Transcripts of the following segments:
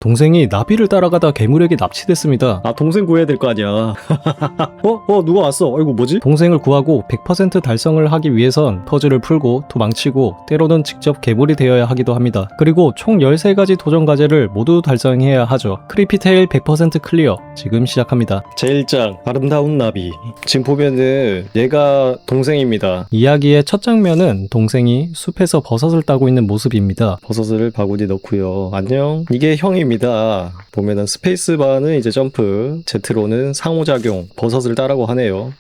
동생이 나비를 따라가다 괴물에게 납치됐습니다. 아, 동생 구해야 될 거 아니야. 누가 왔어. 아이고, 뭐지? 동생을 구하고 100% 달성을 하기 위해선 퍼즐을 풀고 도망치고 때로는 직접 괴물이 되어야 하기도 합니다. 그리고 총 13가지 도전 과제를 모두 달성해야 하죠. 크리피테일 100% 클리어 지금 시작합니다. 제1장 아름다운 나비. 지금 보면은 얘가 동생입니다. 이야기의 첫 장면은 동생이 숲에서 버섯을 따고 있는 모습입니다. 버섯을 바구니 넣고요. 안녕. 이게 형입니다. 보면은 스페이스바는 이제 점프, Z로는 상호작용, 버섯을 따라고 하네요.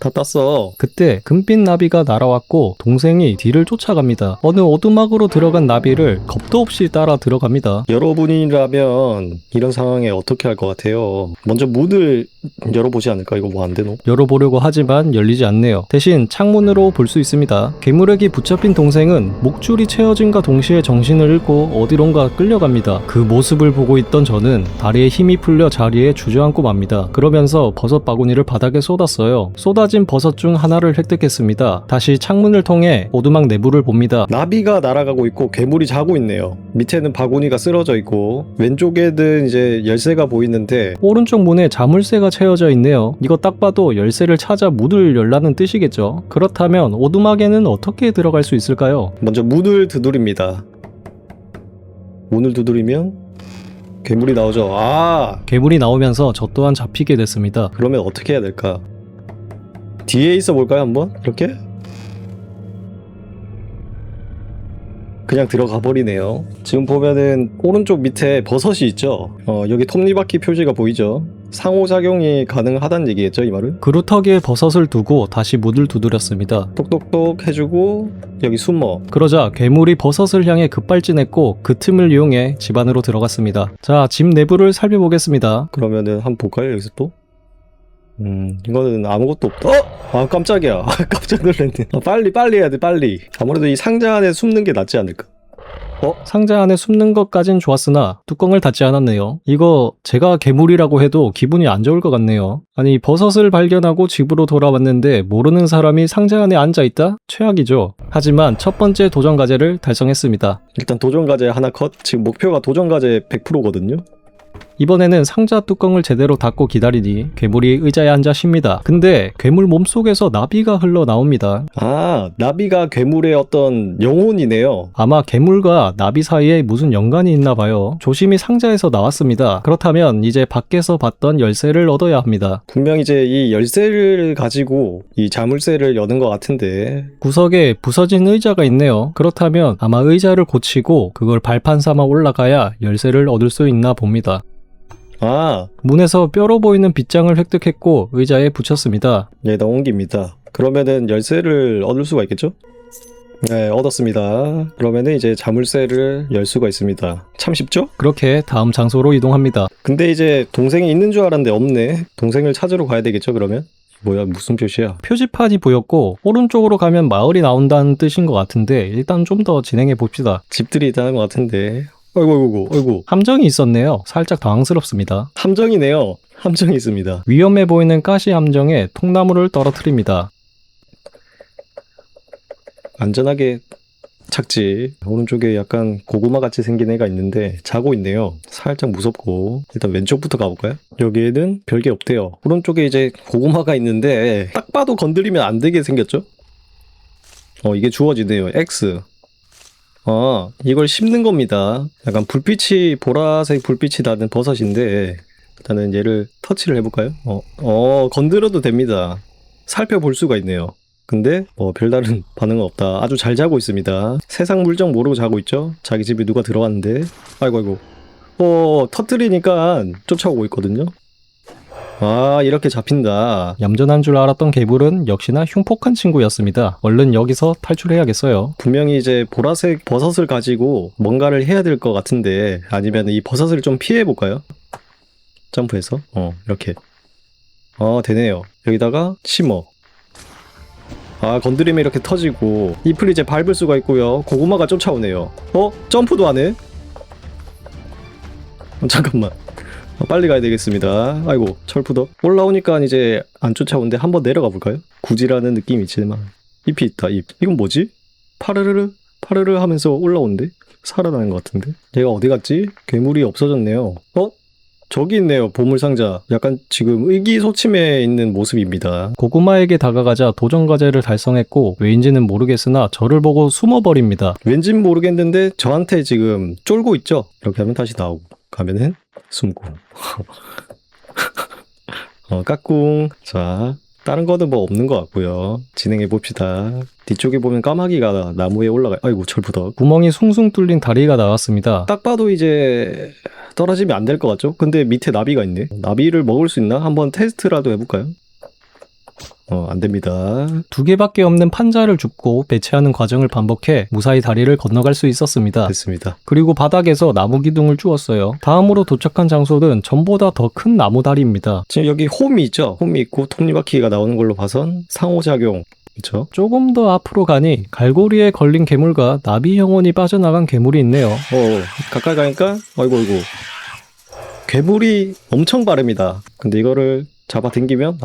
다 땄어. 그때 금빛 나비가 날아왔고 동생이 뒤를 쫓아갑니다. 어느 오두막으로 들어간 나비를 겁도 없이 따라 들어갑니다. 여러분이라면 이런 상황에 어떻게 할 것 같아요? 먼저 문을 열어보지 않을까? 이거 뭐 안 되노? 열어보려고 하지만 열리지 않네요. 대신 창문으로 볼 수 있습니다. 괴물에게 붙잡힌 동생은 목줄이 채워진과 동시에 정신을 잃고 어디론가 끌려갑니다. 그 모습을 보고 있던 저는 다리에 힘이 풀려 자리에 주저앉고 맙니다. 그러면서 버섯 바구니를 바닥에 쏟았어요. 쏟아진 버섯 중 하나를 획득했습니다. 다시 창문을 통해 오두막 내부를 봅니다. 나비가 날아가고 있고 괴물이 자고 있네요. 밑에는 바구니가 쓰러져 있고 왼쪽에는 이제 열쇠가 보이는데 오른쪽 문에 자물쇠가 채워져 있네요. 이거 딱 봐도 열쇠를 찾아 문을 열라는 뜻이겠죠. 그렇다면 오두막에는 어떻게 들어갈 수 있을까요? 먼저 문을 두드립니다. 문을 두드리면 괴물이 나오죠. 괴물이 나오면서 저 또한 잡히게 됐습니다. 그러면 어떻게 해야 될까? 뒤에 있어 볼까요, 한번? 이렇게? 그냥 들어가 버리네요. 지금 보면은 오른쪽 밑에 버섯이 있죠. 여기 톱니바퀴 표시가 보이죠. 상호작용이 가능하다는 얘기겠죠, 이 말은? 그루터기에 버섯을 두고 다시 문을 두드렸습니다. 똑똑똑 해주고 여기 숨어. 그러자 괴물이 버섯을 향해 급발진했고 그 틈을 이용해 집 안으로 들어갔습니다. 자, 집 내부를 살펴보겠습니다. 그러면은 한번 볼까요, 여기서 또? 이거는 아무것도 없다. 아, 깜짝이야. 깜짝 놀랐네. 빨리 해야 돼, 빨리. 아무래도 이 상자 안에 숨는 게 낫지 않을까? 상자 안에 숨는 것까진 좋았으나 뚜껑을 닫지 않았네요. 이거 제가 괴물이라고 해도 기분이 안 좋을 것 같네요. 아니, 버섯을 발견하고 집으로 돌아왔는데 모르는 사람이 상자 안에 앉아있다? 최악이죠. 하지만 첫 번째 도전 과제를 달성했습니다. 일단 도전 과제 하나 컷. 지금 목표가 도전 과제 100%거든요. 이번에는 상자 뚜껑을 제대로 닫고 기다리니 괴물이 의자에 앉아 쉽니다. 근데 괴물 몸속에서 나비가 흘러나옵니다. 나비가 괴물의 어떤 영혼이네요. 아마 괴물과 나비 사이에 무슨 연관이 있나 봐요. 조심히 상자에서 나왔습니다. 그렇다면 이제 밖에서 봤던 열쇠를 얻어야 합니다. 분명 이제 이 열쇠를 가지고 이 자물쇠를 여는 것 같은데 구석에 부서진 의자가 있네요. 그렇다면 아마 의자를 고치고 그걸 발판 삼아 올라가야 열쇠를 얻을 수 있나 봅니다. 문에서 뼈로 보이는 빗장을 획득했고 의자에 붙였습니다. 여기다 옮깁니다. 그러면은 열쇠를 얻을 수가 있겠죠? 네, 얻었습니다. 그러면은 이제 자물쇠를 열 수가 있습니다. 참 쉽죠? 그렇게 다음 장소로 이동합니다. 근데 이제 동생이 있는 줄 알았는데 없네. 동생을 찾으러 가야 되겠죠, 그러면? 뭐야, 무슨 표시야? 표지판이 보였고 오른쪽으로 가면 마을이 나온다는 뜻인 것 같은데 일단 좀 더 진행해 봅시다. 집들이 있다는 것 같은데. 아이고. 함정이 있었네요. 살짝 당황스럽습니다. 함정이네요. 함정이 있습니다. 위험해 보이는 가시 함정에 통나무를 떨어뜨립니다. 안전하게 착지. 오른쪽에 약간 고구마 같이 생긴 애가 있는데 자고 있네요. 살짝 무섭고. 일단 왼쪽부터 가볼까요? 여기에는 별게 없대요. 오른쪽에 이제 고구마가 있는데 딱 봐도 건드리면 안 되게 생겼죠? 이게 주어지네요. X. 이걸 씹는 겁니다. 약간 불빛이, 보라색 불빛이 나는 버섯인데, 일단은 얘를 터치를 해볼까요? 건드려도 됩니다. 살펴볼 수가 있네요. 근데, 별다른 반응은 없다. 아주 잘 자고 있습니다. 세상 물정 모르고 자고 있죠? 자기 집에 누가 들어왔는데, 아이고. 터뜨리니까 쫓아오고 있거든요? 이렇게 잡힌다. 얌전한 줄 알았던 괴물은 역시나 흉폭한 친구였습니다. 얼른 여기서 탈출해야겠어요. 분명히 이제 보라색 버섯을 가지고 뭔가를 해야 될 것 같은데, 아니면 이 버섯을 좀 피해볼까요? 점프해서 이렇게 되네요. 여기다가 심어. 건드리면 이렇게 터지고 잎을 이제 밟을 수가 있고요. 고구마가 쫓아오네요. 점프도 하네. 잠깐만. 빨리 가야 되겠습니다. 아이고, 철푸더. 올라오니까 이제 안 쫓아오는데 한번 내려가 볼까요? 구지라는 느낌이 있지만 잎이 있다. 잎. 이건 뭐지? 파르르르 하면서 올라오는데? 살아나는 것 같은데? 얘가 어디 갔지? 괴물이 없어졌네요. 저기 있네요. 보물상자. 약간 지금 의기소침해 있는 모습입니다. 고구마에게 다가가자 도전 과제를 달성했고 왜인지는 모르겠으나 저를 보고 숨어버립니다. 왠진 모르겠는데 저한테 지금 쫄고 있죠? 이렇게 하면 다시 나오고 가면은 숨고 까꿍. 자, 다른 거는 뭐 없는 것 같고요. 진행해 봅시다. 뒤쪽에 보면 까마귀가 나무에 올라가요. 아이고 철부덕. 구멍이 숭숭 뚫린 다리가 나왔습니다. 딱 봐도 이제 떨어지면 안 될 것 같죠? 근데 밑에 나비가 있네. 나비를 먹을 수 있나? 한번 테스트라도 해볼까요? 안 됩니다. 2개밖에 없는 판자를 줍고 배치하는 과정을 반복해 무사히 다리를 건너갈 수 있었습니다. 됐습니다. 그리고 바닥에서 나무 기둥을 주었어요. 다음으로 도착한 장소는 전보다 더 큰 나무 다리입니다. 지금 여기 홈이 있죠? 홈이 있고 톱니바퀴가 나오는 걸로 봐선 상호작용. 그렇죠? 조금 더 앞으로 가니 갈고리에 걸린 괴물과 나비 영혼이 빠져나간 괴물이 있네요. 가까이 가니까 아이고 괴물이 엄청 빠릅니다. 근데 이거를 잡아 당기면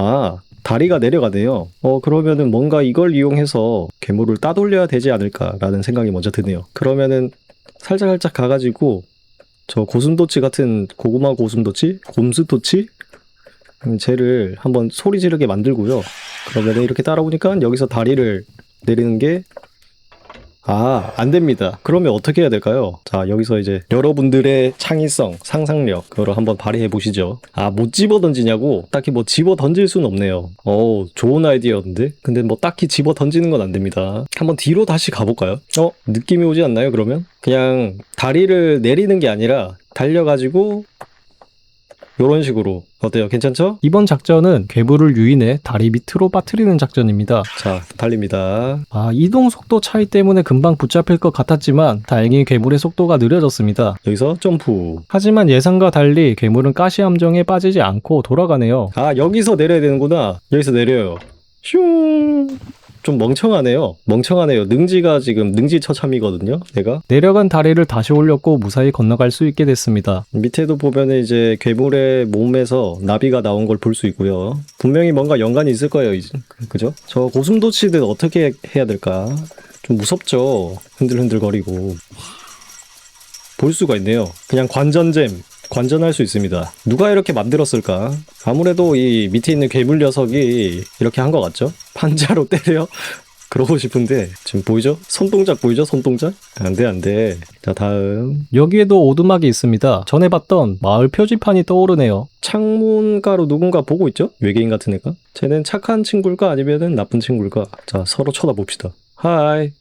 다리가 내려가네요. 그러면은 뭔가 이걸 이용해서 괴물을 따돌려야 되지 않을까라는 생각이 먼저 드네요. 그러면은 살짝 가가지고 저 고슴도치 같은 고구마 고슴도치? 곰스도치? 쟤를 한번 소리 지르게 만들고요. 그러면 이렇게 따라오니까 여기서 다리를 내리는 게 안 됩니다. 그러면 어떻게 해야 될까요? 자, 여기서 이제 여러분들의 창의성, 상상력 그거를 한번 발휘해 보시죠. 못 집어 던지냐고? 딱히 뭐 집어 던질 수는 없네요. 좋은 아이디어인데? 근데 뭐 딱히 집어 던지는 건 안 됩니다. 한번 뒤로 다시 가볼까요? 느낌이 오지 않나요, 그러면? 그냥 다리를 내리는 게 아니라 달려가지고 요런 식으로. 어때요? 괜찮죠? 이번 작전은 괴물을 유인해 다리 밑으로 빠뜨리는 작전입니다. 자, 달립니다. 이동 속도 차이 때문에 금방 붙잡힐 것 같았지만 다행히 괴물의 속도가 느려졌습니다. 여기서 점프. 하지만 예상과 달리 괴물은 가시 함정에 빠지지 않고 돌아가네요. 여기서 내려야 되는구나. 여기서 내려요. 슝. 좀 멍청하네요. 능지가 지금 능지처참이거든요. 내가 내려간 다리를 다시 올렸고 무사히 건너갈 수 있게 됐습니다. 밑에도 보면은 이제 괴물의 몸에서 나비가 나온 걸 볼 수 있고요. 분명히 뭔가 연관이 있을 거예요. 이제. 그죠? 저 고슴도치들 어떻게 해야 될까? 좀 무섭죠. 흔들흔들거리고 볼 수가 있네요. 그냥 관전할 수 있습니다. 누가 이렇게 만들었을까? 아무래도 이 밑에 있는 괴물 녀석이 이렇게 한 것 같죠? 판자로 때려? 그러고 싶은데 지금 보이죠? 손동작 보이죠? 손동작? 안 돼. 자, 다음. 여기에도 오두막이 있습니다. 전에 봤던 마을 표지판이 떠오르네요. 창문가로 누군가 보고 있죠? 외계인 같은 애가? 쟤는 착한 친구일까? 아니면은 나쁜 친구일까? 자, 서로 쳐다봅시다. 하이.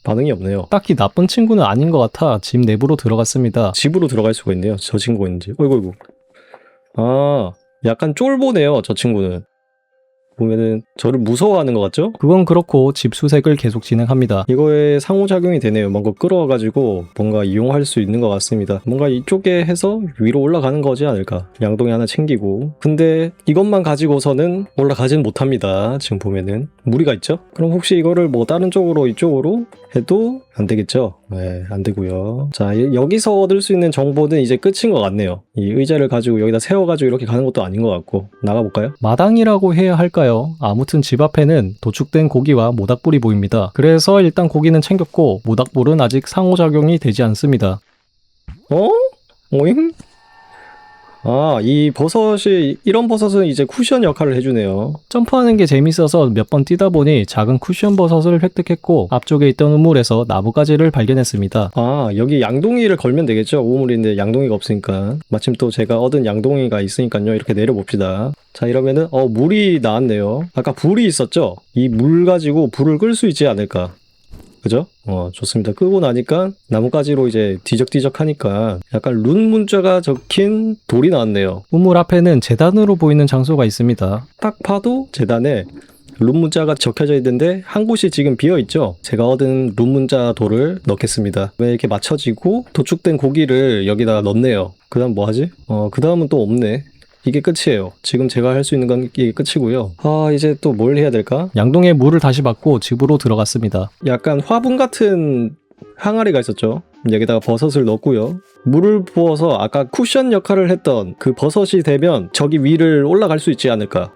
반응이 없네요. 딱히 나쁜 친구는 아닌 것 같아 집 내부로 들어갔습니다. 집으로 들어갈 수가 있네요. 저 친구가 있는지. 어이구. 약간 쫄보네요. 저 친구는. 보면은 저를 무서워하는 것 같죠? 그건 그렇고 집 수색을 계속 진행합니다. 이거에 상호작용이 되네요. 뭔가 끌어와가지고 뭔가 이용할 수 있는 것 같습니다. 뭔가 이쪽에 해서 위로 올라가는 거지 않을까. 양동이 하나 챙기고. 근데 이것만 가지고서는 올라가진 못합니다. 지금 보면은 무리가 있죠? 그럼 혹시 이거를 뭐 다른 쪽으로 이쪽으로 해도 안 되겠죠? 네, 안 되고요. 자, 여기서 얻을 수 있는 정보는 이제 끝인 것 같네요. 이 의자를 가지고 여기다 세워가지고 이렇게 가는 것도 아닌 것 같고. 나가볼까요? 마당이라고 해야 할까요? 아무튼 집 앞에는 도축된 고기와 모닥불이 보입니다. 그래서 일단 고기는 챙겼고 모닥불은 아직 상호작용이 되지 않습니다. 오잉? 이 버섯이, 이런 버섯은 이제 쿠션 역할을 해주네요. 점프하는 게 재밌어서 몇 번 뛰다 보니 작은 쿠션 버섯을 획득했고 앞쪽에 있던 우물에서 나뭇가지를 발견했습니다. 여기 양동이를 걸면 되겠죠? 우물인데 양동이가 없으니까. 마침 또 제가 얻은 양동이가 있으니까요. 이렇게 내려봅시다. 자, 이러면은 물이 나왔네요. 아까 불이 있었죠? 이 물 가지고 불을 끌 수 있지 않을까. 그죠? 좋습니다. 끄고 나니까 나뭇가지로 이제 뒤적뒤적 하니까 약간 룬 문자가 적힌 돌이 나왔네요. 우물 앞에는 재단으로 보이는 장소가 있습니다. 딱 봐도 재단에 룬 문자가 적혀져 있는데 한 곳이 지금 비어 있죠. 제가 얻은 룬 문자 돌을 넣겠습니다. 왜 이렇게 맞춰지고 도축된 고기를 여기다가 넣네요. 그 다음 뭐 하지? 그 다음은 또 없네. 이게 끝이에요. 지금 제가 할 수 있는 건 이게 끝이고요. 이제 또 뭘 해야 될까? 양동이에 물을 다시 받고 집으로 들어갔습니다. 약간 화분 같은 항아리가 있었죠. 여기다가 버섯을 넣고요. 물을 부어서 아까 쿠션 역할을 했던 그 버섯이 되면 저기 위를 올라갈 수 있지 않을까.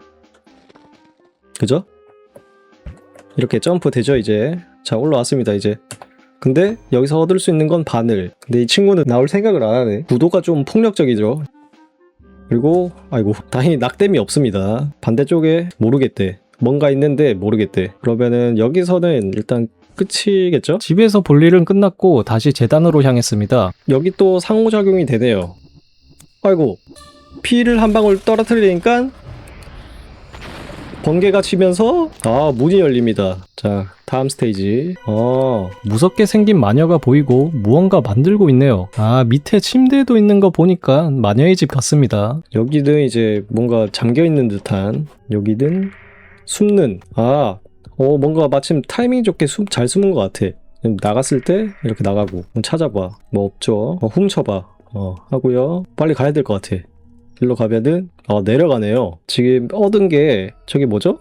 그죠? 이렇게 점프 되죠, 이제. 자, 올라왔습니다, 이제. 근데 여기서 얻을 수 있는 건 바늘. 근데 이 친구는 나올 생각을 안 하네. 구도가 좀 폭력적이죠. 그리고 아이고 다행히 낙뎀이 없습니다. 반대쪽에 모르겠대. 뭔가 있는데 모르겠대. 그러면은 여기서는 일단 끝이겠죠? 집에서 볼 일은 끝났고 다시 재단으로 향했습니다. 여기 또 상호작용이 되네요. 아이고 피를 한 방울 떨어뜨리니까 번개가 치면서 문이 열립니다. 자 다음 스테이지. 무섭게 생긴 마녀가 보이고 무언가 만들고 있네요. 밑에 침대도 있는 거 보니까 마녀의 집 같습니다. 여기는 이제 뭔가 잠겨있는 듯한, 여기는 숨는, 뭔가 마침 타이밍 좋게 잘 숨은 것 같아. 나갔을 때 이렇게 나가고 찾아봐. 뭐 없죠. 훔쳐봐. 하고요. 빨리 가야 될 것 같아. 일로 가면은 내려가네요. 지금 얻은 게 저기 뭐죠?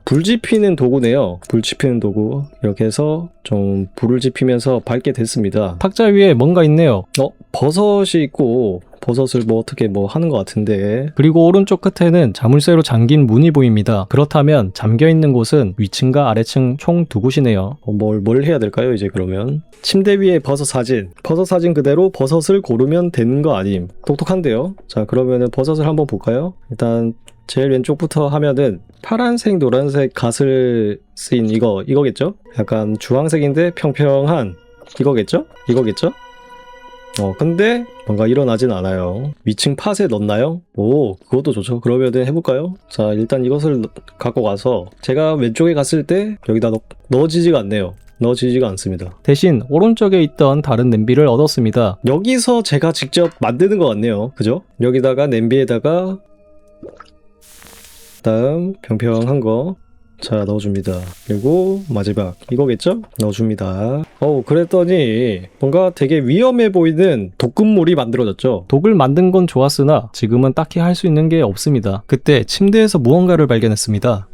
불 지피는 도구네요. 불 지피는 도구. 이렇게 해서 좀 불을 지피면서 밝게 됐습니다. 탁자 위에 뭔가 있네요. 버섯이 있고 버섯을 뭐 어떻게 뭐 하는 것 같은데. 그리고 오른쪽 끝에는 자물쇠로 잠긴 문이 보입니다. 그렇다면 잠겨있는 곳은 위층과 아래층 총 두 곳이네요. 뭘 해야 될까요 이제 그러면? 침대 위에 버섯 사진 그대로 버섯을 고르면 되는 거 아님. 똑똑한데요. 자 그러면은 버섯을 한번 볼까요? 일단 제일 왼쪽부터 하면은 파란색 노란색 갓을 쓰인 이거겠죠? 약간 주황색인데 평평한 이거겠죠? 근데 뭔가 일어나진 않아요. 위층 팟에 넣나요? 그것도 좋죠. 그러면은 해볼까요? 자 일단 이것을 갖고 가서 제가 왼쪽에 갔을 때 여기다 넣어지지가 않네요. 넣어지지가 않습니다. 대신 오른쪽에 있던 다른 냄비를 얻었습니다. 여기서 제가 직접 만드는 것 같네요. 그죠? 여기다가 냄비에다가 다음 평평한 거 자 넣어줍니다. 그리고 마지막 이거겠죠? 넣어줍니다. 그랬더니 뭔가 되게 위험해 보이는 독극물이 만들어졌죠. 독을 만든 건 좋았으나 지금은 딱히 할 수 있는 게 없습니다. 그때 침대에서 무언가를 발견했습니다.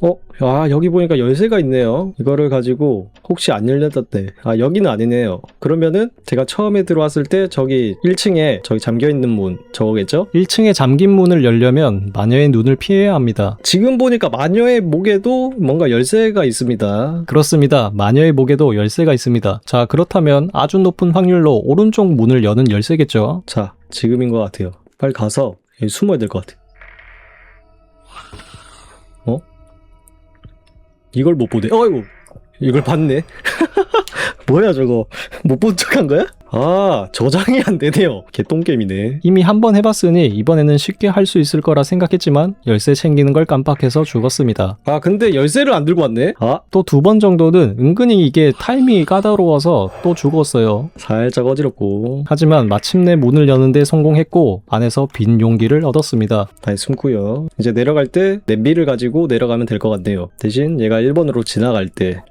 여기 보니까 열쇠가 있네요. 이거를 가지고 혹시 안 열렸다대. 여기는 아니네요. 그러면은 제가 처음에 들어왔을 때 저기 1층에 저기 잠겨있는 문 저거겠죠? 1층에 잠긴 문을 열려면 마녀의 눈을 피해야 합니다. 지금 보니까 마녀의 목에도 뭔가 열쇠가 있습니다. 그렇습니다. 마녀의 목에도 열쇠가 있습니다. 자, 그렇다면 아주 높은 확률로 오른쪽 문을 여는 열쇠겠죠? 자, 지금인 것 같아요. 빨리 가서 여기 숨어야 될 것 같아. 이걸 못 보네. 어이구, 이걸 봤네. 뭐야 저거? 못 본 척한 거야? 저장이 안 되네요. 개똥게임이네. 이미 한 번 해봤으니 이번에는 쉽게 할 수 있을 거라 생각했지만 열쇠 챙기는 걸 깜빡해서 죽었습니다. 근데 열쇠를 안 들고 왔네? 또 두 번 정도는 은근히 이게 타이밍이 까다로워서 또 죽었어요. 살짝 어지럽고. 하지만 마침내 문을 여는데 성공했고 안에서 빈 용기를 얻었습니다. 다시 숨고요. 이제 내려갈 때 냄비를 가지고 내려가면 될 것 같네요. 대신 얘가 1번으로 지나갈 때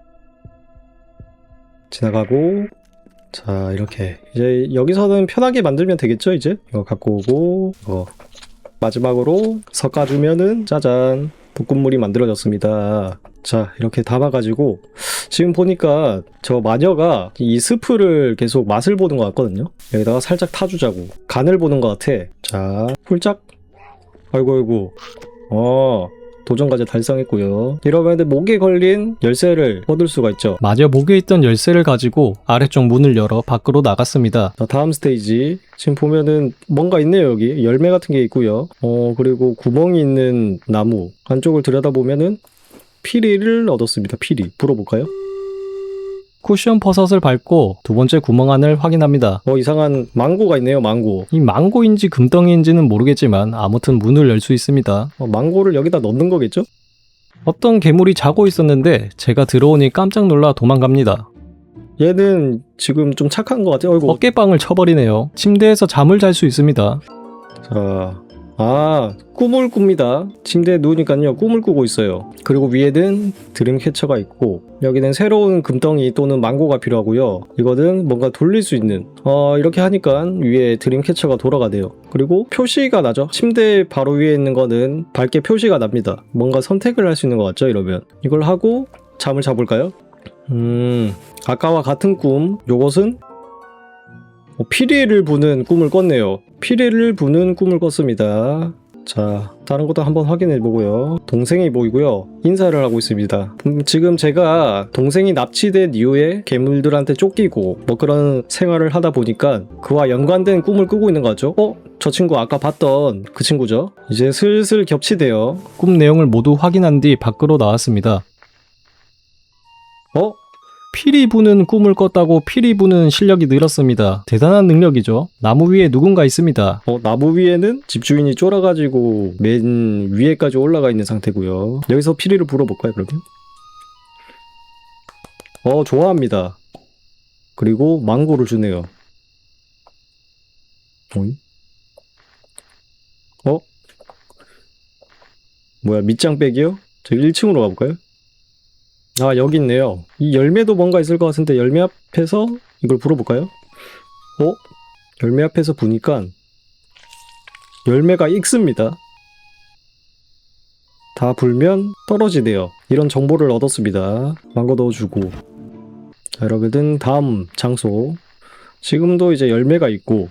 지나가고 자 이렇게 이제 여기서는 편하게 만들면 되겠죠. 이제 이거 갖고 오고 이거 마지막으로 섞어주면은 짜잔 볶음물이 만들어졌습니다. 자 이렇게 담아가지고 지금 보니까 저 마녀가 이 스프를 계속 맛을 보는 것 같거든요. 여기다가 살짝 타주자고 간을 보는 것 같아. 자 훌쩍 아이고 도전 과제 달성했고요. 이러면 목에 걸린 열쇠를 얻을 수가 있죠. 마녀 목에 있던 열쇠를 가지고 아래쪽 문을 열어 밖으로 나갔습니다. 자, 다음 스테이지. 지금 보면은 뭔가 있네요. 여기 열매 같은 게 있고요. 그리고 구멍이 있는 나무 안쪽을 들여다보면은 피리를 얻었습니다. 피리 불어볼까요? 쿠션 버섯을 밟고 두 번째 구멍 안을 확인합니다. 이상한 망고가 있네요. 망고. 이 망고인지 금덩이인지는 모르겠지만 아무튼 문을 열 수 있습니다. 망고를 여기다 넣는 거겠죠? 어떤 괴물이 자고 있었는데 제가 들어오니 깜짝 놀라 도망갑니다. 얘는 지금 좀 착한 것 같아요. 어깨빵을 쳐버리네요. 침대에서 잠을 잘 수 있습니다. 자, 꿈을 꿉니다. 침대에 누우니까요 꿈을 꾸고 있어요. 그리고 위에는 드림캐쳐가 있고 여기는 새로운 금덩이 또는 망고가 필요하고요. 이거는 뭔가 돌릴 수 있는 이렇게 하니까 위에 드림캐쳐가 돌아가네요. 그리고 표시가 나죠. 침대 바로 위에 있는 거는 밝게 표시가 납니다. 뭔가 선택을 할 수 있는 것 같죠. 이러면 이걸 하고 잠을 자볼까요? 아까와 같은 꿈. 요것은 피리를 부는 꿈을 꿨네요. 피리를 부는 꿈을 꿨습니다. 자, 다른 것도 한번 확인해 보고요. 동생이 보이고요. 인사를 하고 있습니다. 지금 제가 동생이 납치된 이후에 괴물들한테 쫓기고 뭐 그런 생활을 하다 보니까 그와 연관된 꿈을 꾸고 있는 것 같죠? 저 친구 아까 봤던 그 친구죠? 이제 슬슬 겹치대요. 꿈 내용을 모두 확인한 뒤 밖으로 나왔습니다. 피리 부는 꿈을 꿨다고 피리 부는 실력이 늘었습니다. 대단한 능력이죠. 나무 위에 누군가 있습니다. 나무 위에는 집주인이 쫄아가지고 맨 위에까지 올라가 있는 상태고요. 여기서 피리를 불어볼까요, 그러면? 좋아합니다. 그리고 망고를 주네요. 어이? 뭐야, 밑장 빼기요? 저 1층으로 가볼까요? 아, 여기 있네요. 이 열매도 뭔가 있을 것 같은데 열매 앞에서 이걸 불어볼까요? 열매 앞에서 보니까 열매가 익습니다. 다 불면 떨어지네요. 이런 정보를 얻었습니다. 망고 넣어주고. 자, 여러분들 다음 장소. 지금도 이제 열매가 있고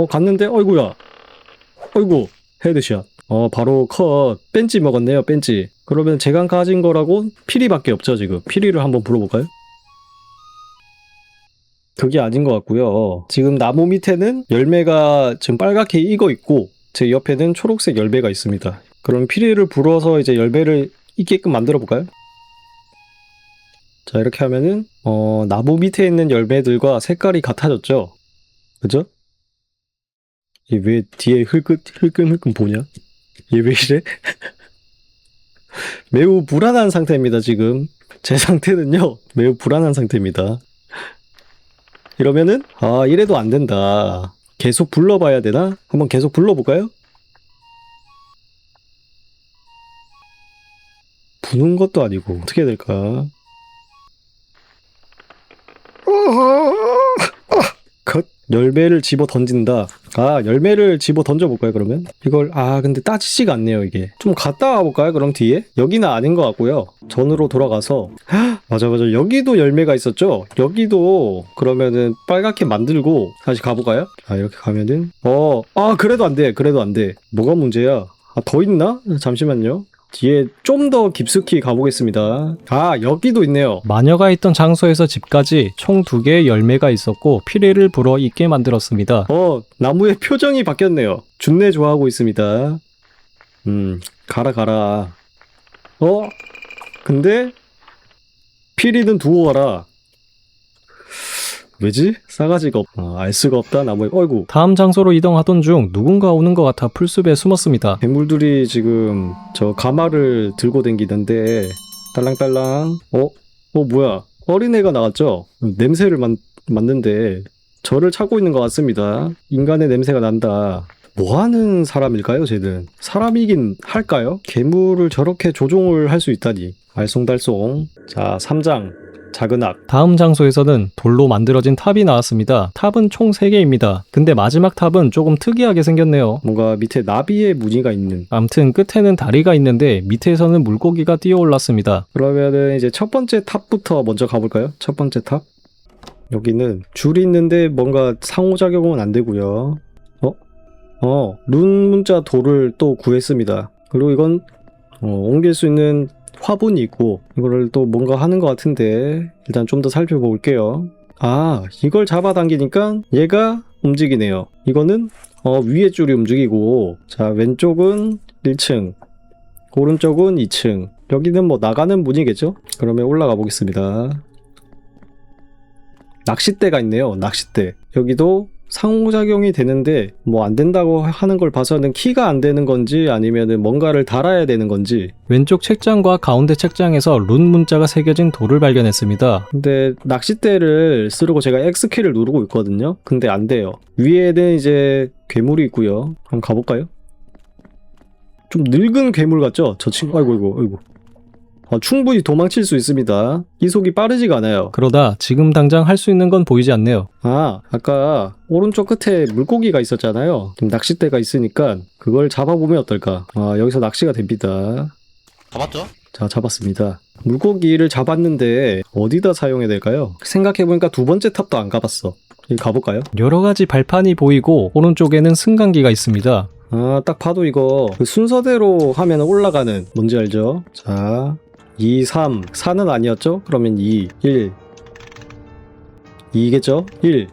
갔는데 어이구야. 어이구, 헤드샷. 바로 컷. 벤치 먹었네요, 벤치. 그러면 제가 가진 거라고 피리밖에 없죠, 지금. 피리를 한번 불어볼까요? 그게 아닌 것 같고요. 지금 나무 밑에는 열매가 지금 빨갛게 익어 있고 제 옆에는 초록색 열매가 있습니다. 그럼 피리를 불어서 이제 열매를 익게끔 만들어 볼까요? 자, 이렇게 하면은 나무 밑에 있는 열매들과 색깔이 같아졌죠? 그죠? 얘 왜 뒤에 흘끔흘끔 보냐? 얘 왜 이래? 매우 불안한 상태입니다, 지금. 제 상태는요, 매우 불안한 상태입니다. 이러면은, 이래도 안 된다. 계속 불러봐야 되나? 한번 계속 불러볼까요? 부는 것도 아니고, 어떻게 해야 될까? 컷. 열매를 집어 던진다. 열매를 집어 던져볼까요, 그러면? 이걸, 근데 따지지가 않네요, 이게. 좀 갔다 와볼까요, 그럼 뒤에? 여기는 아닌 것 같고요. 전으로 돌아가서. 맞아. 여기도 열매가 있었죠? 여기도, 그러면은, 빨갛게 만들고, 다시 가볼까요? 이렇게 가면은, 그래도 안 돼. 뭐가 문제야? 더 있나? 잠시만요. 뒤에 좀 더 깊숙이 가보겠습니다. 여기도 있네요. 마녀가 있던 장소에서 집까지 총 2개의 열매가 있었고 피리를 불어 익게 만들었습니다. 나무의 표정이 바뀌었네요. 준내 좋아하고 있습니다. 가라. 근데 피리는 두고 가라. 왜지? 싸가지가 알 수가 없다, 나무에. 어이구. 다음 장소로 이동하던 중 누군가 오는 것 같아 풀숲에 숨었습니다. 괴물들이 지금 저 가마를 들고 댕기는데 딸랑딸랑. 뭐야? 어린애가 나왔죠? 냄새를 맡는데 저를 찾고 있는 것 같습니다. 인간의 냄새가 난다. 뭐 하는 사람일까요, 쟤는? 사람이긴 할까요? 괴물을 저렇게 조종을 할 수 있다니. 알쏭달쏭. 자, 3장. 작은 악. 다음 장소에서는 돌로 만들어진 탑이 나왔습니다. 탑은 총 3개입니다. 근데 마지막 탑은 조금 특이하게 생겼네요. 뭔가 밑에 나비의 무늬가 있는. 암튼 끝에는 다리가 있는데 밑에서는 물고기가 뛰어올랐습니다. 그러면은 이제 첫 번째 탑부터 먼저 가볼까요? 첫 번째 탑. 여기는 줄이 있는데 뭔가 상호작용은 안 되고요. 룬 문자 돌을 또 구했습니다. 그리고 이건 옮길 수 있는 화분이 있고 이거를 또 뭔가 하는 것 같은데 일단 좀 더 살펴볼게요. 이걸 잡아당기니까 얘가 움직이네요. 이거는 위에 줄이 움직이고, 자, 왼쪽은 1층, 오른쪽은 2층. 여기는 뭐 나가는 문이겠죠? 그러면 올라가 보겠습니다. 낚싯대가 있네요. 낚싯대. 여기도 상호작용이 되는데 뭐 안 된다고 하는 걸 봐서는 키가 안 되는 건지 아니면은 뭔가를 달아야 되는 건지. 왼쪽 책장과 가운데 책장에서 룬 문자가 새겨진 돌을 발견했습니다. 근데 낚싯대를 쓰려고 제가 X키를 누르고 있거든요. 근데 안 돼요. 위에는 이제 괴물이 있고요. 한번 가볼까요? 좀 늙은 괴물 같죠? 저 친구. 아이고. 충분히 도망칠 수 있습니다. 이속이 빠르지가 않아요. 그러다 지금 당장 할 수 있는 건 보이지 않네요. 아까 오른쪽 끝에 물고기가 있었잖아요. 지금 낚싯대가 있으니까 그걸 잡아보면 어떨까? 여기서 낚시가 됩니다. 잡았죠? 자, 잡았습니다. 물고기를 잡았는데 어디다 사용해야 될까요? 생각해보니까 두 번째 탑도 안 가봤어. 여기 가볼까요? 여러 가지 발판이 보이고 오른쪽에는 승강기가 있습니다. 아, 딱 봐도 이거 그 순서대로 하면 올라가는 뭔지 알죠? 자, 2, 3. 4는 아니었죠? 그러면 2, 1. 2겠죠? 1.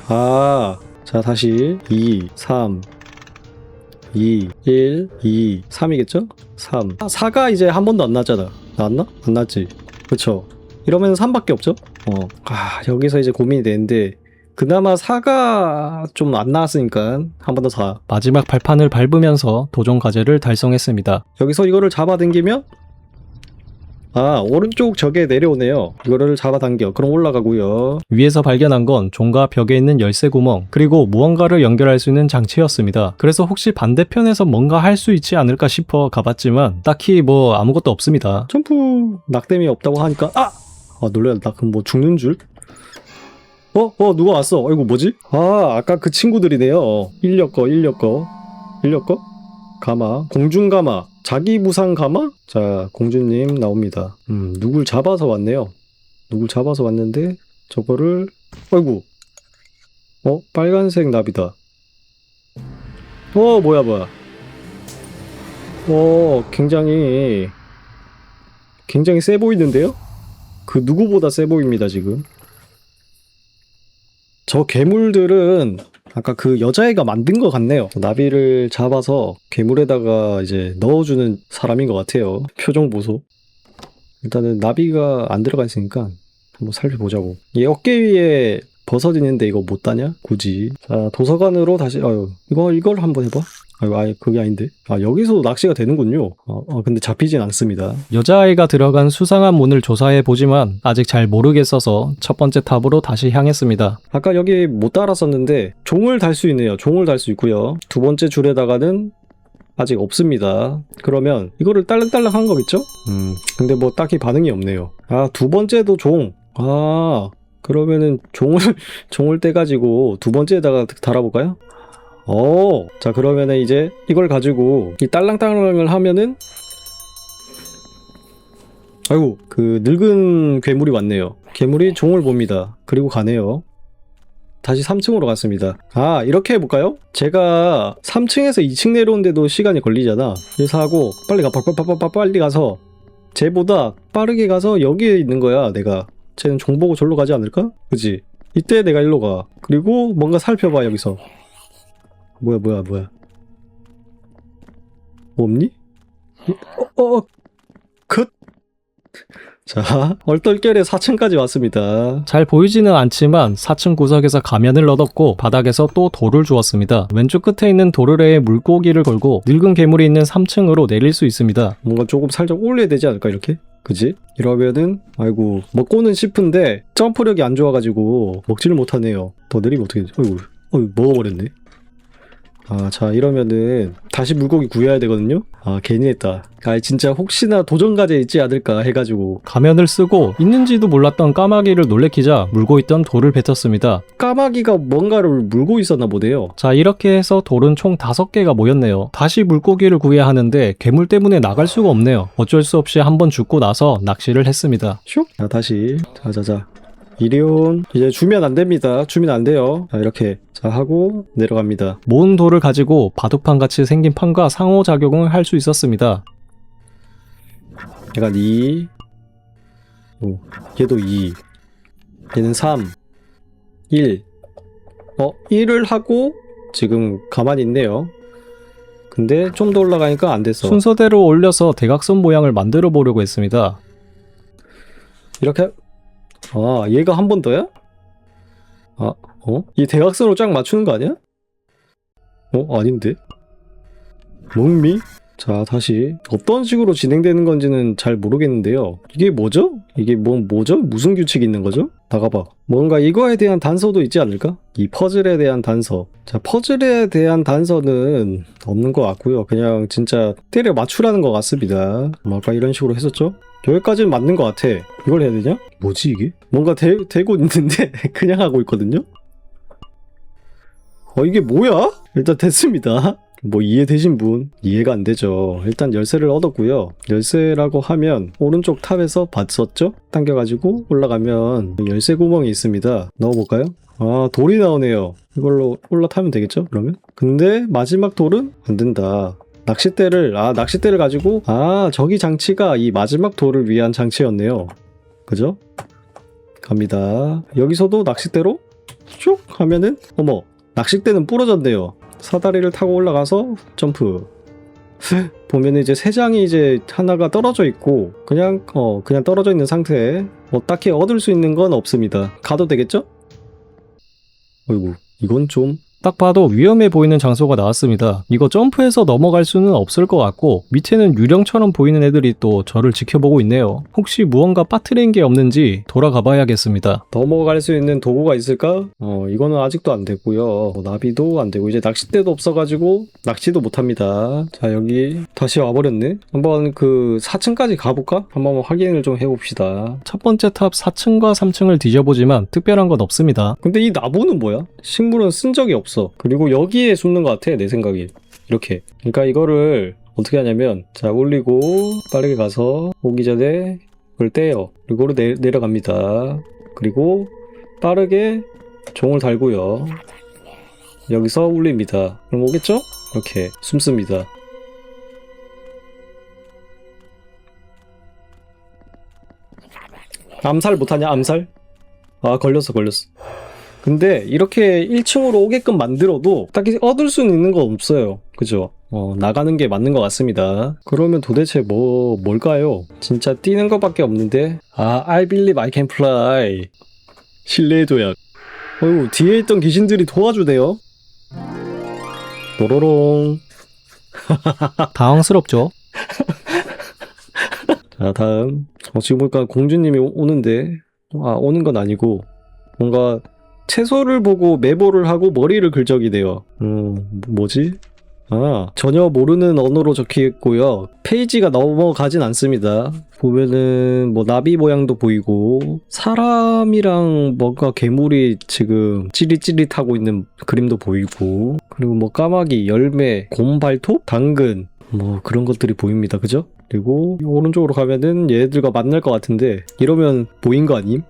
아, 자, 다시 2, 3. 2, 1, 2, 3이겠죠? 3. 4가 이제 한 번도 안 났잖아. 나왔나? 안 났지. 그쵸? 이러면 3밖에 없죠? 여기서 이제 고민이 되는데, 그나마 4가 좀 안 나왔으니까 한 번 더 4. 마지막 발판을 밟으면서 도전 과제를 달성했습니다. 여기서 이거를 잡아당기면, 오른쪽 저게 내려오네요. 이거를 잡아당겨. 그럼 올라가고요. 위에서 발견한 건 종과 벽에 있는 열쇠 구멍, 그리고 무언가를 연결할 수 있는 장치였습니다. 그래서 혹시 반대편에서 뭔가 할 수 있지 않을까 싶어 가봤지만 딱히 뭐 아무것도 없습니다. 점프 낙뎀이 없다고 하니까 놀래라. 나 그럼 뭐 죽는 줄? 누가 왔어? 아이고 뭐지? 아까 그 친구들이네요. 인력 거 가마, 공중 가마, 자기 무상 가마? 자, 공주님 나옵니다. 누굴 잡아서 왔네요. 누굴 잡아서 왔는데 저거를 아이고. 빨간색 나비다. 뭐야. 굉장히 세 보이는데요? 그 누구보다 세 보입니다, 지금. 저 괴물들은 아까 그 여자애가 만든 것 같네요. 나비를 잡아서 괴물에다가 이제 넣어주는 사람인 것 같아요. 표정 보소. 일단은 나비가 안 들어가 있으니까 한번 살펴보자고. 얘 어깨 위에 버섯 있는데 이거 못 따냐? 굳이. 자, 도서관으로 다시, 이걸 한번 해봐. 그게 아닌데. 여기서도 낚시가 되는군요. 근데 잡히진 않습니다. 여자아이가 들어간 수상한 문을 조사해 보지만 아직 잘 모르겠어서 첫 번째 탑으로 다시 향했습니다. 아까 여기 못 달았었는데 종을 달 수 있네요. 종을 달 수 있고요. 두 번째 줄에다가는 아직 없습니다. 그러면 이거를 딸랑딸랑 한 거겠죠? 근데 뭐 딱히 반응이 없네요. 두 번째도 종. 그러면은 종을 떼가지고 두 번째에다가 달아볼까요? 자, 그러면은 이제 이걸 가지고 이 딸랑딸랑을 하면은 아이고, 그 늙은 괴물이 왔네요. 괴물이 종을 봅니다. 그리고 가네요. 다시 3층으로 갔습니다. 이렇게 해볼까요? 제가 3층에서 2층 내려오는데도 시간이 걸리잖아. 그래서 하고 빨리 빨리 가서 쟤보다 빠르게 가서 여기에 있는 거야. 내가 쟤는 종 보고 절로 가지 않을까? 그치? 이때 내가 일로 가. 그리고 뭔가 살펴봐. 여기서 뭐야 뭐 없니? 컷. 자, 얼떨결에 4층까지 왔습니다. 잘 보이지는 않지만 4층 구석에서 가면을 얻었고 바닥에서 또 돌을 주었습니다. 왼쪽 끝에 있는 도르래에 물고기를 걸고 늙은 괴물이 있는 3층으로 내릴 수 있습니다. 뭔가 조금 살짝 올려야 되지 않을까 이렇게? 그지? 이러면은 아이고 먹고는 싶은데 점프력이 안 좋아가지고 먹지를 못하네요. 더 내리면 어떻게 되지? 아이고 먹어버렸네. 자, 이러면은 다시 물고기 구해야 되거든요? 괜히 했다. 진짜 혹시나 도전과제 있지 않을까 해가지고. 가면을 쓰고 있는지도 몰랐던 까마귀를 놀래키자 물고 있던 돌을 뱉었습니다. 까마귀가 뭔가를 물고 있었나 보네요. 자, 이렇게 해서 돌은 총 5개가 모였네요. 다시 물고기를 구해야 하는데 괴물 때문에 나갈 수가 없네요. 어쩔 수 없이 한번 죽고 나서 낚시를 했습니다. 슉! 자, 다시. 자자자. 이리온. 이제 주면 안 됩니다. 주면 안 돼요. 자, 이렇게. 자, 하고 내려갑니다. 모은 돌을 가지고 바둑판 같이 생긴 판과 상호작용을 할 수 있었습니다. 약간 2. 얘도 2. 얘는 3. 1. 1을 하고 지금 가만히 있네요. 근데 좀 더 올라가니까 안 됐어. 순서대로 올려서 대각선 모양을 만들어 보려고 했습니다. 이렇게. 얘가 한 번 더야? 이 대각선으로 쫙 맞추는 거 아니야? 아닌데? 목미? 자, 다시. 어떤 식으로 진행되는 건지는 잘 모르겠는데요. 이게 뭐죠? 이게 뭐죠? 무슨 규칙이 있는 거죠? 나가봐. 뭔가 이거에 대한 단서도 있지 않을까? 이 퍼즐에 대한 단서. 자, 퍼즐에 대한 단서는 없는 것 같고요. 그냥 진짜 때려 맞추라는 것 같습니다. 아까 이런 식으로 했었죠? 여기까지는 맞는 것 같아. 이걸 해야 되냐? 뭐지 이게? 뭔가 되고 있는데 그냥 하고 있거든요? 이게 뭐야? 일단 됐습니다. 뭐 이해되신 분? 이해가 안 되죠. 일단 열쇠를 얻었고요. 열쇠라고 하면 오른쪽 탑에서 봤었죠? 당겨가지고 올라가면 열쇠 구멍이 있습니다. 넣어볼까요? 아, 돌이 나오네요. 이걸로 올라타면 되겠죠? 그러면? 근데 마지막 돌은 안 된다. 낚싯대를 가지고, 저기 장치가 이 마지막 돌을 위한 장치였네요. 그죠? 갑니다. 여기서도 낚싯대로 쭉 하면은, 어머, 낚싯대는 부러졌네요. 사다리를 타고 올라가서 점프. 보면은 이제 세 장이 이제 하나가 떨어져 있고, 그냥 떨어져 있는 상태에 뭐 딱히 얻을 수 있는 건 없습니다. 가도 되겠죠? 어이구, 이건 좀 딱 봐도 위험해 보이는 장소가 나왔습니다. 이거 점프해서 넘어갈 수는 없을 것 같고 밑에는 유령처럼 보이는 애들이 또 저를 지켜보고 있네요. 혹시 무언가 빠뜨린 게 없는지 돌아가 봐야겠습니다. 넘어갈 수 있는 도구가 있을까? 이거는 아직도 안 되고요. 나비도 안 되고 이제 낚싯대도 없어가지고 낚시도 못합니다. 자, 여기 다시 와버렸네. 한번 그 4층까지 가볼까? 한번 확인을 좀 해봅시다. 첫 번째 탑 4층과 3층을 뒤져보지만 특별한 건 없습니다. 근데 이 나무는 뭐야? 식물은 쓴 적이 없어. 그리고 여기에 숨는 것 같아, 내 생각이. 이렇게. 그러니까 이거를 어떻게 하냐면, 자, 올리고 빠르게 가서 오기 전에 이걸 떼요. 그리고 내려갑니다. 그리고 빠르게 종을 달고요. 여기서 올립니다. 그럼 오겠죠? 이렇게 숨습니다. 암살 못하냐, 암살? 걸렸어. 근데 이렇게 1층으로 오게끔 만들어도 딱히 얻을 수는 있는 건 없어요. 그죠? 나가는 게 맞는 것 같습니다. 그러면 도대체 뭘까요? 진짜 뛰는 것밖에 없는데. I believe I can fly. 신뢰의 조약. 어이구, 뒤에 있던 귀신들이 도와주네요. 도로롱. 당황스럽죠? 자, 다음. 지금 보니까 공주님이 오는데, 오는 건 아니고, 뭔가 채소를 보고 메모를 하고 머리를 긁적이네요. 뭐지? 전혀 모르는 언어로 적혀있고요. 페이지가 넘어가진 않습니다. 보면은 뭐 나비 모양도 보이고 사람이랑 뭔가 괴물이 지금 찌릿찌릿하고 있는 그림도 보이고, 그리고 뭐 까마귀, 열매, 곰발톱, 당근 뭐 그런 것들이 보입니다. 그죠? 그리고 오른쪽으로 가면은 얘들과 만날 것 같은데 이러면 보인 거 아님?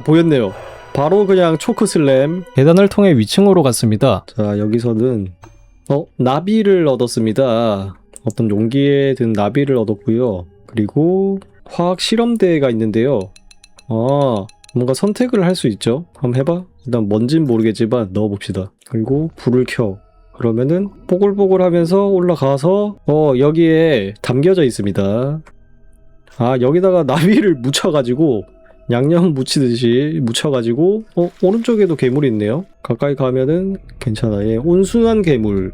보였네요. 바로 그냥 초크슬램. 계단을 통해 위층으로 갔습니다. 자, 여기서는 나비를 얻었습니다. 어떤 용기에 든 나비를 얻었고요. 그리고 화학 실험대가 있는데요. 뭔가 선택을 할 수 있죠. 한번 해봐. 일단 뭔진 모르겠지만 넣어봅시다. 그리고 불을 켜. 그러면은 뽀글뽀글 하면서 올라가서 여기에 담겨져 있습니다. 여기다가 나비를 묻혀가지고 양념 묻히듯이 묻혀가지고 오른쪽에도 괴물이 있네요. 가까이 가면은 괜찮아. 얘 온순한 괴물.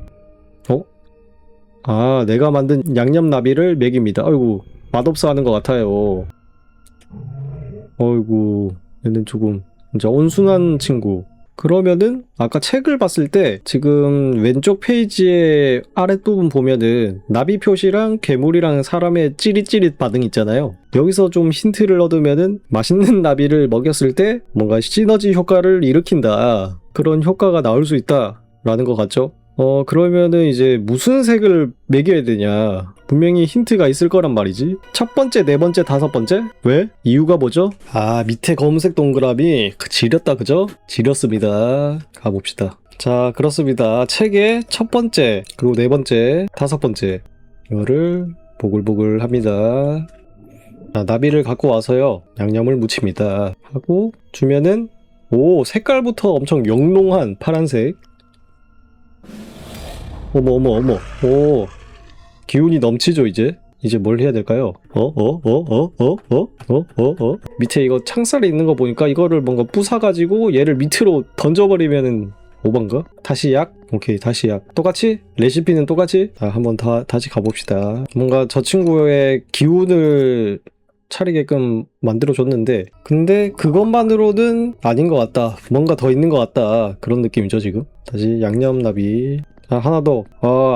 내가 만든 양념 나비를 먹입니다. 아이고, 맛없어 하는 것 같아요. 어이구, 얘는 조금 진짜 온순한 친구. 그러면은 아까 책을 봤을 때 지금 왼쪽 페이지의 아랫부분 보면은 나비 표시랑 괴물이랑 사람의 찌릿찌릿 반응 있잖아요. 여기서 좀 힌트를 얻으면은 맛있는 나비를 먹였을 때 뭔가 시너지 효과를 일으킨다, 그런 효과가 나올 수 있다 라는 것 같죠? 그러면은 이제 무슨 색을 매겨야 되냐, 분명히 힌트가 있을 거란 말이지. 첫 번째, 네 번째, 다섯 번째? 왜? 이유가 뭐죠? 밑에 검은색 동그라미 지렸다, 그죠? 지렸습니다. 가봅시다. 자, 그렇습니다. 책의 첫 번째, 그리고 네 번째, 다섯 번째, 이거를 보글보글 합니다. 자, 나비를 갖고 와서요, 양념을 묻힙니다. 하고 주면은 색깔부터 엄청 영롱한 파란색. 어머. 기운이 넘치죠, 이제 뭘 해야 될까요? 밑에 이거 창살이 있는 거 보니까 이거를 뭔가 부숴가지고 얘를 밑으로 던져버리면은 오반가? 다시 약? 오케이, 다시 약. 똑같이? 레시피는 똑같이? 자, 한번 다시 가봅시다. 뭔가 저 친구의 기운을 차리게끔 만들어줬는데, 근데 그것만으로는 아닌 것 같다. 뭔가 더 있는 것 같다. 그런 느낌이죠, 지금. 다시 양념나비. 자, 하나 더.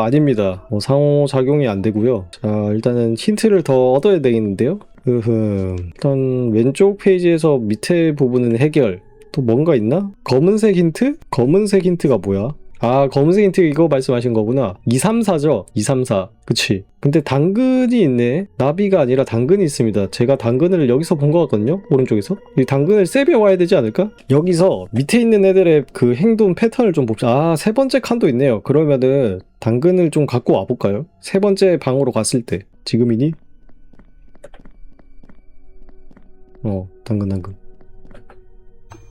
아닙니다. 상호작용이 안 되고요. 자, 일단은 힌트를 더 얻어야 되겠는데요. 일단 왼쪽 페이지에서 밑에 부분은 해결. 또 뭔가 있나? 검은색 힌트? 검은색 힌트가 뭐야? 아, 검은색 힌트 이거 말씀하신 거구나. 2, 3, 4죠? 2, 3, 4. 그치. 근데 당근이 있네. 나비가 아니라 당근이 있습니다. 제가 당근을 여기서 본 것 같거든요? 오른쪽에서. 이 당근을 세배 와야 되지 않을까? 여기서 밑에 있는 애들의 그 행동 패턴을 좀 봅시다. 아, 세 번째 칸도 있네요. 그러면은 당근을 좀 갖고 와볼까요? 세 번째 방으로 갔을 때. 지금이니? 당근.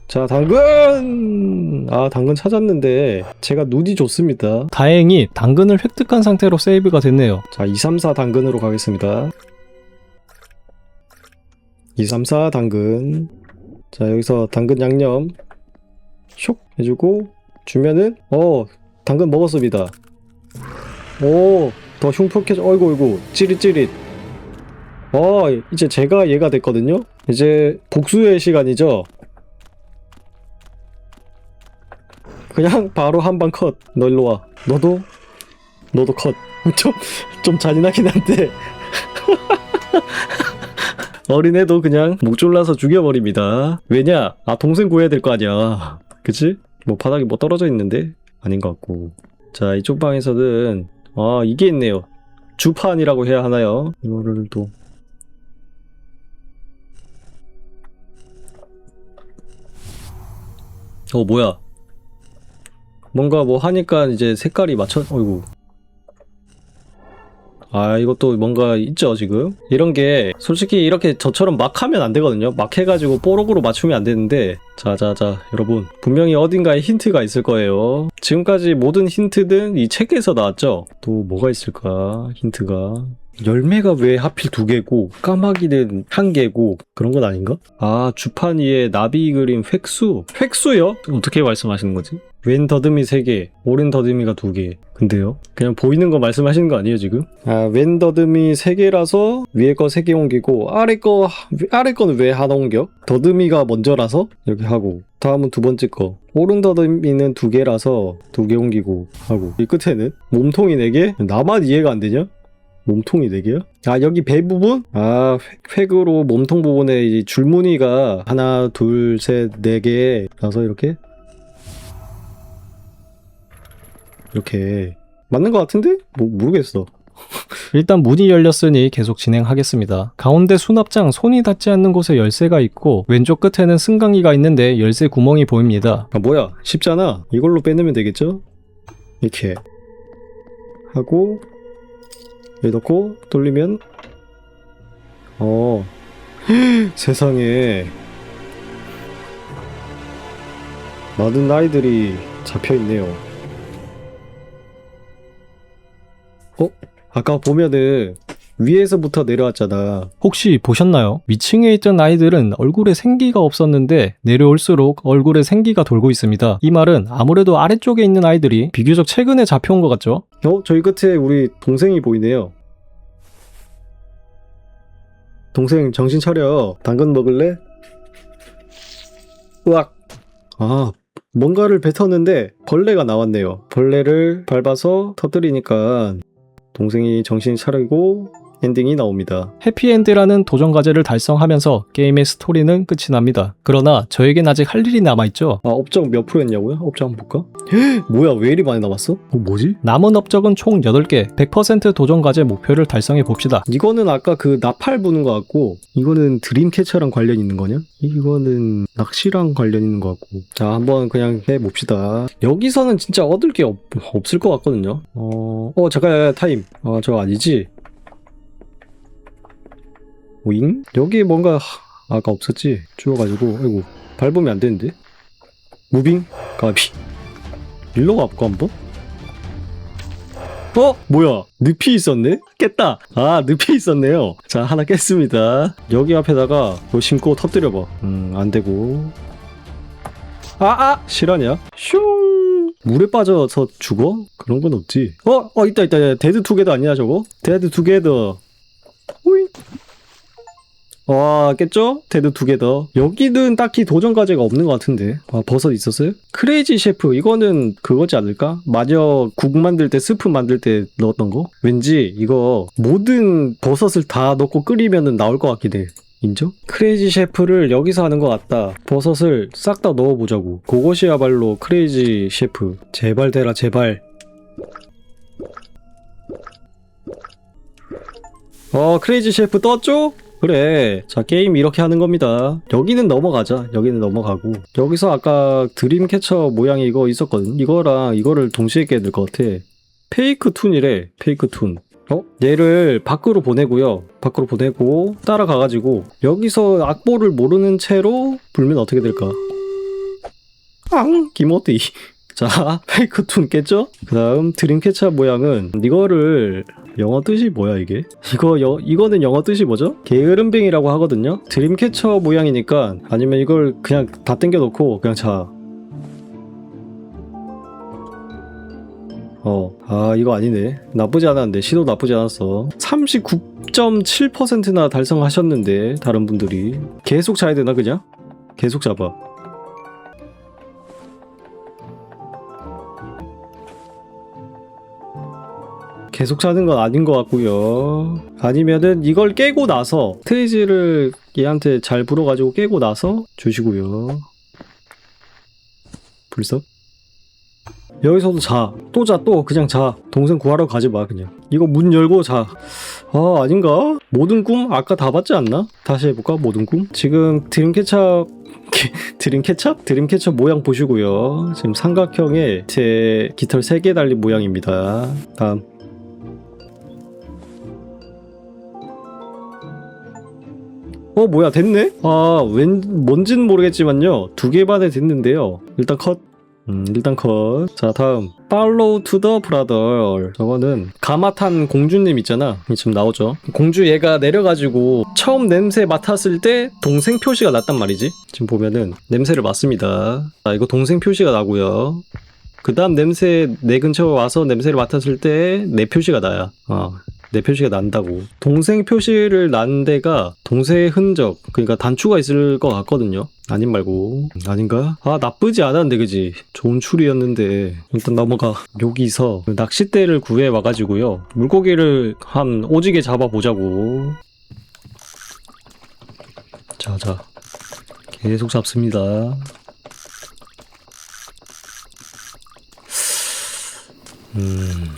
자, 당근! 아, 당근 찾았는데 제가 눈이 좋습니다. 다행히 당근을 획득한 상태로 세이브가 됐네요. 자, 2, 3, 4 당근으로 가겠습니다. 2, 3, 4 당근. 자, 여기서 당근 양념 쇽 해주고 주면은 당근 먹었습니다. 오, 더 흉폭해져. 어이구 찌릿. 이제 제가 얘가 됐거든요. 이제 복수의 시간이죠. 그냥 바로 한 방 컷. 너 일로 와. 너도 컷. 좀 잔인하긴 한데 어린애도 그냥 목 졸라서 죽여버립니다. 왜냐? 아, 동생 구해야 될 거 아니야. 그치? 뭐 바닥에 뭐 떨어져 있는데? 아닌 것 같고. 자, 이쪽 방에서는 이게 있네요. 주판이라고 해야 하나요? 이거를 또 뭐야? 뭔가 뭐 하니까 이제 색깔이 어이구. 아, 이것도 뭔가 있죠, 지금? 이런 게 솔직히 이렇게 저처럼 막 하면 안 되거든요. 막 해가지고 뽀록으로 맞추면 안 되는데. 자, 여러분. 분명히 어딘가에 힌트가 있을 거예요. 지금까지 모든 힌트는 이 책에서 나왔죠? 또 뭐가 있을까? 힌트가. 열매가 왜 하필 2개고 까마귀는 1개고 그런 건 아닌가? 아, 주판 위에 나비 그림 획수요? 어떻게 말씀하시는 거지? 왼 더듬이 3개, 오른 더듬이가 2개. 근데요? 그냥 보이는 거 말씀하시는 거 아니에요, 지금? 아, 왼 더듬이 3개라서 위에 거 3개 옮기고 아래 거는 왜 하나 옮겨? 더듬이가 먼저라서 이렇게 하고 다음은 두 번째 거. 오른 더듬이는 2개라서 2개 옮기고 하고 이 끝에는 몸통이 4개? 나만 이해가 안 되냐? 몸통이 4개야? 아, 여기 배 부분? 아, 획으로 몸통 부분에 이 줄무늬가 하나, 둘, 셋, 4개 나서 이렇게 맞는 것 같은데? 모르겠어. 일단 문이 열렸으니 계속 진행하겠습니다. 가운데 수납장 손이 닿지 않는 곳에 열쇠가 있고 왼쪽 끝에는 승강기가 있는데 열쇠 구멍이 보입니다. 아, 뭐야? 쉽잖아. 이걸로 빼내면 되겠죠? 이렇게 하고 여기 넣고 돌리면 세상에 많은 아이들이 잡혀있네요. 아까 보면은 위에서부터 내려왔잖아. 혹시 보셨나요? 위층에 있던 아이들은 얼굴에 생기가 없었는데 내려올수록 얼굴에 생기가 돌고 있습니다. 이 말은 아무래도 아래쪽에 있는 아이들이 비교적 최근에 잡혀온 것 같죠? 저희 끝에 우리 동생이 보이네요. 동생 정신 차려. 당근 먹을래? 으악. 아, 뭔가를 뱉었는데 벌레가 나왔네요. 벌레를 밟아서 터뜨리니까 동생이 정신 차리고 엔딩이 나옵니다. 해피엔드라는 도전 과제를 달성하면서 게임의 스토리는 끝이 납니다. 그러나 저에겐 아직 할 일이 남아있죠. 아, 업적 몇 프로였냐고요? 업적 한번 볼까? 뭐야, 왜 이리 많이 남았어? 뭐지? 남은 업적은 총 8개, 100% 도전 과제 목표를 달성해 봅시다. 이거는 아까 그 나팔 부는 것 같고, 이거는 드림캐쳐랑 관련 있는 거냐? 이거는 낚시랑 관련 있는 것 같고. 자, 한번 그냥 해봅시다. 여기서는 진짜 얻을 게 없을 것 같거든요. 잠깐, 타임. 저거 아니지? 오잉? 여기 뭔가 아까 없었지? 주워가지고 아이고 밟으면 안 되는데? 무빙? 가비 일로 가볼까 한번? 뭐야, 늪이 있었네? 깼다. 아, 늪이 있었네요. 자, 하나 깼습니다. 여기 앞에다가 뭐 심고 터뜨려봐. 안 되고. 실화냐? 슝. 물에 빠져서 죽어? 그런 건 없지. 있다. 데드 투게더 아니야 저거? 데드 투게더. 호잉. 와, 깼죠? 데드 2개 더. 여기는 딱히 도전 과제가 없는 것 같은데. 아, 버섯 있었어요? 크레이지 셰프, 이거는 그거지 않을까? 마녀 국 만들 때, 스프 만들 때 넣었던 거? 왠지 이거 모든 버섯을 다 넣고 끓이면 나올 것 같긴 해. 인정? 크레이지 셰프를 여기서 하는 것 같다. 버섯을 싹 다 넣어보자고. 그것이야말로 크레이지 셰프. 제발 되라 제발. 크레이지 셰프 떴죠? 그래. 자, 게임 이렇게 하는 겁니다. 여기는 넘어가자. 여기는 넘어가고. 여기서 아까 드림캐쳐 모양이 이거 있었거든. 이거랑 이거를 동시에 깨야 될 것 같아. 페이크 툰이래. 페이크 툰. 얘를 밖으로 보내고요. 밖으로 보내고 따라가가지고 여기서 악보를 모르는 채로 불면 어떻게 될까? 기모띠. 자, 페이크 툰 깼죠? 그 다음 드림캐쳐 모양은 이거를 영어 뜻이 뭐야 이게? 이거는 영어 뜻이 뭐죠? 게으름뱅이라고 하거든요? 드림캐쳐 모양이니까 아니면 이걸 그냥 다 당겨놓고 그냥 자. 이거 아니네. 나쁘지 않았는데 시도 나쁘지 않았어. 39.7%나 달성하셨는데 다른 분들이 계속 자야 되나 그냥? 계속 잡아. 계속 자는 건 아닌 것 같고요. 아니면은 이걸 깨고 나서 스테이지를 얘한테 잘 불어가지고 깨고 나서 주시고요. 불석? 여기서도 자. 또 자. 또 그냥 자. 동생 구하러 가지 마 그냥. 이거 문 열고 자. 아닌가? 모든 꿈? 아까 다 봤지 않나? 다시 해볼까? 모든 꿈? 지금 드림캐쳐 모양 보시고요. 지금 삼각형에 제 깃털 3개 달린 모양입니다. 다음. 뭐야 됐네? 뭔진 모르겠지만요. 2개 반에 됐는데요. 일단 컷. 자, 다음. Follow to the brother. 저거는 가마탄 공주님 있잖아. 지금 나오죠. 공주 얘가 내려가지고 처음 냄새 맡았을 때 동생 표시가 났단 말이지. 지금 보면은 냄새를 맡습니다. 자, 이거 동생 표시가 나고요. 그 다음 내 근처에 와서 냄새를 맡았을 때 내 표시가 나야. 내 표시가 난다고. 동생 표시를 난 데가 동생의 흔적, 그러니까 단추가 있을 것 같거든요. 아님 말고. 아닌가? 나쁘지 않았는데 그지? 좋은 추리였는데. 일단 넘어가. 여기서 낚싯대를 구해 와가지고요. 물고기를 한 오지게 잡아보자고. 자. 계속 잡습니다.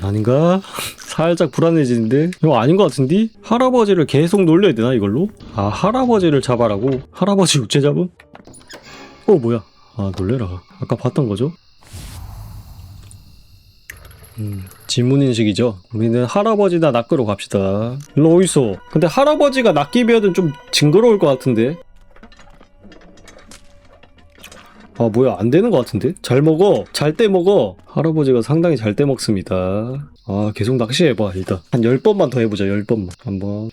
아닌가? 살짝 불안해지는데? 이거 아닌 것 같은데? 할아버지를 계속 놀려야 되나 이걸로? 할아버지를 잡아라고? 할아버지 육체 잡음? 뭐야? 놀래라. 아까 봤던 거죠? 지문인식이죠. 우리는 할아버지나 낚으러 갑시다. 일로 어딨어? 근데 할아버지가 낚이면은 좀 징그러울 것 같은데? 뭐야 안 되는 것 같은데? 잘 먹어. 잘 때 먹어. 할아버지가 상당히 잘 때 먹습니다. 계속 낚시해봐 일단. 한 10번만 더 해보자. 10번만. 1번,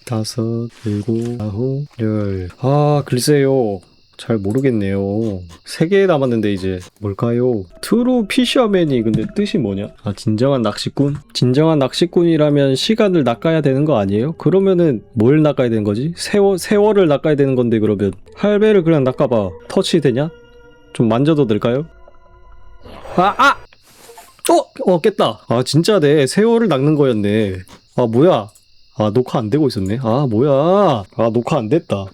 3번, 5, 7, 9, 10. 글쎄요. 잘 모르겠네요. 3개 남았는데 이제 뭘까요? 트루 피셔맨이 근데 뜻이 뭐냐? 진정한 낚시꾼? 진정한 낚시꾼이라면 시간을 낚아야 되는 거 아니에요? 그러면은 뭘 낚아야 되는 거지? 세월을 낚아야 되는 건데 그러면 할배를 그냥 낚아봐. 터치 되냐? 좀 만져도 될까요? 깼다. 진짜네. 세월을 낚는 거였네. 뭐야? 녹화 안 되고 있었네. 뭐야? 녹화 안 됐다.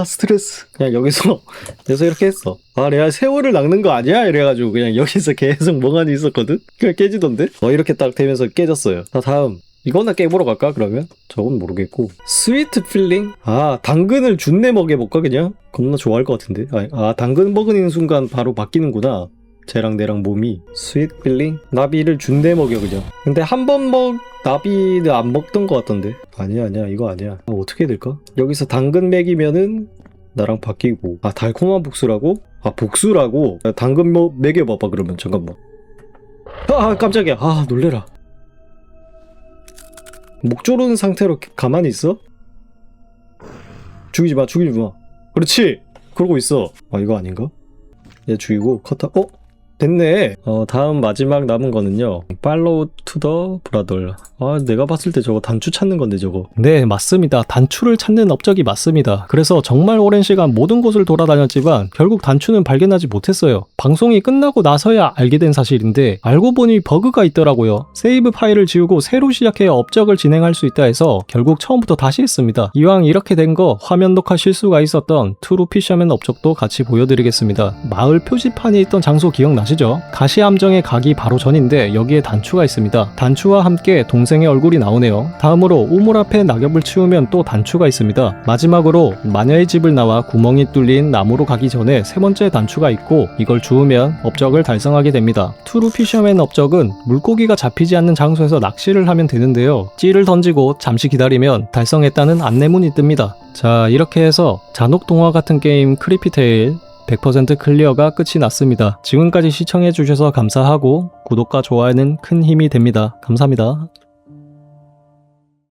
스트레스. 그냥 여기서 이렇게 했어. 내가 세월을 낚는 거 아니야? 이래가지고 그냥 여기서 계속 멍하니 있었거든? 그냥 깨지던데? 이렇게 딱 되면서 깨졌어요. 자, 다음. 이거나 깨보러 갈까 그러면? 저건 모르겠고. 스위트 필링? 당근을 준내 먹여볼까 그냥? 겁나 좋아할 것 같은데. 당근 먹는 순간 바로 바뀌는구나. 쟤랑 내랑 몸이. 스윗 필링? 나비를 준내 먹여 그냥. 근데 한 번 나비는 안 먹던 것 같던데. 아니야 이거 아니야. 어떻게 해야 될까? 여기서 당근 먹이면은 나랑 바뀌고. 달콤한 복수라고? 복수라고? 당근 먹여봐봐 그러면. 잠깐만. 깜짝이야. 놀래라. 목 조르는 상태로 가만히 있어? 죽이지 마. 그렇지. 그러고 있어. 이거 아닌가? 얘 죽이고 커터. 됐네. 다음 마지막 남은 거는요. 팔로우 투 더 브라더. 내가 봤을 때 저거 단추 찾는 건데 저거. 네, 맞습니다. 단추를 찾는 업적이 맞습니다. 그래서 정말 오랜 시간 모든 곳을 돌아다녔지만 결국 단추는 발견하지 못했어요. 방송이 끝나고 나서야 알게 된 사실인데 알고 보니 버그가 있더라고요. 세이브 파일을 지우고 새로 시작해야 업적을 진행할 수 있다 해서 결국 처음부터 다시 했습니다. 이왕 이렇게 된 거 화면 녹화 실수가 있었던 트루 피셔맨 업적도 같이 보여드리겠습니다. 마을 표지판이 있던 장소 기억나시죠? 가시함정에 가기 바로 전인데 여기에 단추가 있습니다. 단추와 함께 동생의 얼굴이 나오네요. 다음으로 우물 앞에 낙엽을 치우면 또 단추가 있습니다. 마지막으로 마녀의 집을 나와 구멍이 뚫린 나무로 가기 전에 세 번째 단추가 있고 이걸 주우면 업적을 달성하게 됩니다. 트루 피셔맨 업적은 물고기가 잡히지 않는 장소에서 낚시를 하면 되는데요. 찌를 던지고 잠시 기다리면 달성했다는 안내문이 뜹니다. 자, 이렇게 해서 잔혹동화 같은 게임 크리피테일 100% 클리어가 끝이 났습니다. 지금까지 시청해주셔서 감사하고 구독과 좋아요는 큰 힘이 됩니다. 감사합니다.